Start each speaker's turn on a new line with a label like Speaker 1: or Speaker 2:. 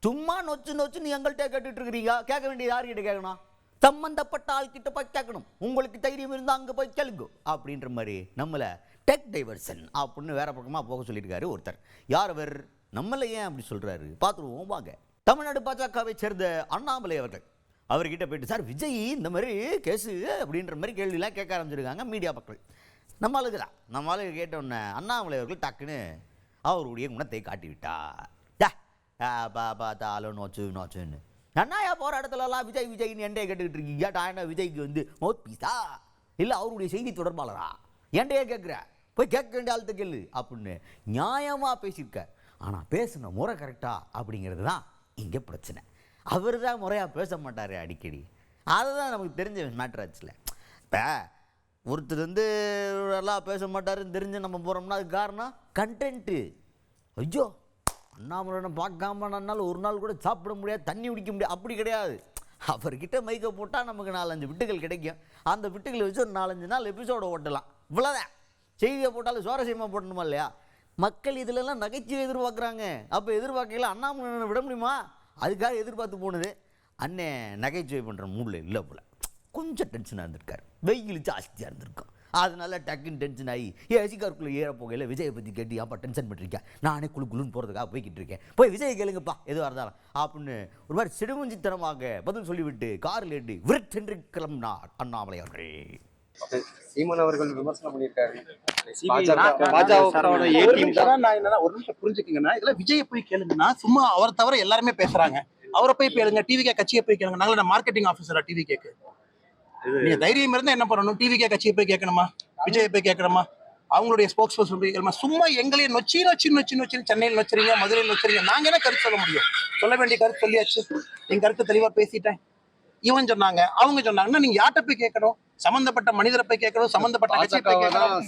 Speaker 1: சும்மா நொச்சு நொச்சுன்னு எங்கள்கிட்ட கேட்டுட்டு இருக்கிறீங்க. கேட்க வேண்டியது யார்கிட்ட கேட்கணும்? சம்பந்தப்பட்ட ஆள்கிட்ட போய் கேட்கணும். உங்களுக்கு தைரியம் இருந்தால் அங்கே போய் கேளுங்க அப்படின்ற மாதிரி நம்மளை டெக் டைவர்சன் அப்படின்னு வேற பக்கமாக போக சொல்லியிருக்காரு ஒருத்தர். யார் அவர்? நம்மளை ஏன் அப்படி சொல்கிறாரு பார்த்துருவோம் வாங்க. தமிழ்நாடு பாஜகவை சேர்ந்த அண்ணாமலை அவர்கள் அவர்கிட்ட போயிட்டு, சார் விஜய் இந்த மாதிரி கேஸு அப்படின்ற மாதிரி கேள்வியெல்லாம் கேட்க ஆரம்பிச்சிருக்காங்க மீடியா மக்கள். நம்ம ஆளுக்கு கேட்டோன்னே அண்ணாமலை அவர்கள் டக்குன்னு அவருடைய குணத்தை காட்டிவிட்டார். பார்த்தாலும் நோச்சுன்னு அண்ணாயா போகிற இடத்துலலாம் விஜய் விஜய்னு என்டையே கேட்டுக்கிட்டு இருக்கீங்க. என்ன விஜய்க்கு வந்து மவுத் பீஸா இல்லை அவருடைய செய்தி தொடர்பாளரா? என்டையே கேட்குற, போய் கேட்க வேண்டிய ஆள்கிட்ட கேளு அப்படின்னு நியாயமாக பேசியிருக்க. ஆனால் பேசுன முறை கரெக்டா அப்படிங்கிறது தான் இங்கே பிரச்சனை. அவர் தான் முறையாக பேச மாட்டார் அடிக்கடி. அதுதான் நமக்கு தெரிஞ்ச மேட்டர் ஆச்சுல. இப்போ ஒருத்தர் வந்து நல்லா பேச மாட்டாருன்னு தெரிஞ்சு நம்ம போகிறோம்னா அதுக்கு காரணம் கண்டென்ட்டு. ஐயோ அண்ணாமலை பார்க்காம நாள் ஒரு நாள் கூட சாப்பிட முடியாது, தண்ணி குடிக்க முடியாது, அப்படி கிடையாது. அவர்கிட்ட மைக்கை போட்டால் நமக்கு 4-5 விட்டுகள் கிடைக்கும். அந்த விட்டுகளை வச்சு ஒரு 4-5 நாள் எபிசோடை ஓட்டலாம். இவ்வளோதான். செய்தியை போட்டாலும் சுவாரஸ்யமாக போடணுமா இல்லையா? மக்கள் இதிலெல்லாம் நகைச்சுவை எதிர்பார்க்குறாங்க. அப்போ எதிர்பார்க்கல அண்ணாமலை விட முடியுமா? அதுக்காக எதிர்பார்த்து போனது. அண்ணன் நகைச்சுவை பண்ணுற மூடில் இல்லை போல், கொஞ்சம் டென்ஷனாக இருந்திருக்காரு. வெயில் ஜாஸ்தியாக இருந்திருக்கும். அதனால டக்குன்னு டென்ஷன் ஆகி ஏசிக்காருக்குள்ளே ஏற போகையில் விஜயை பற்றி கேட்டு அப்போ டென்ஷன் பண்ணிருக்கேன். நானே குழுன்னு போகிறதுக்காக போய்கிட்டு இருக்கேன். போய் விஜயை கேளுங்கப்பா எதுவாக இருந்தாலும் அப்படின்னு ஒரு மாதிரி சிடுமுஞ்சித்தனமாக பதில் சொல்லிவிட்டு காரில் ஏற்றி விருட்டென்று கிளம்பினார் அண்ணாமலை அவர்கள்.
Speaker 2: சீமான் அவர்கள் விமர்சனம் பண்ணியிருக்காரு.
Speaker 3: ஒரு நிமிஷம் புரிஞ்சுக்கீங்கன்னா, இதெல்லாம் விஜயை போய் கேளுங்கன்னா சும்மா அவர் தவிர எல்லாருமே பேசுறாங்க. அவரை போய் கேளுங்க, டிவிகே கட்சியை போய் கேளுங்க. நாங்கள மார்க்கெட்டிங் ஆஃபீஸரா டிவிகேக்கு? நீங்க தைரியம் இருந்தா என்ன பண்ணணும்? டிவிகே கட்சியை போய் கேட்கணுமா? விஜயை போய் கேட்கணுமா? அவங்களுடைய ஸ்போக்ஸ் பர்சன் போய் கேட்கணுமா? சும்மா எங்களையே நொச்சின்னு சென்னையில் நொச்சுறீங்க, மதுரையில் நொச்சுறீங்க. நாங்க என்ன கருத்து சொல்ல முடியும்? சொல்ல வேண்டிய கருத்து சொல்லியாச்சு. என் கருத்து தெளிவா பேசிட்டேன். இவன் சொன்னாங்க, அவங்க சொன்னாங்கன்னா நீங்க யார்கிட்ட போய் கேட்கணும்? சம்பந்தப்பட்ட மனிதரை போய் கேட்கணும், சம்பந்தப்பட்ட கட்சியை போய் கேட்கணும்.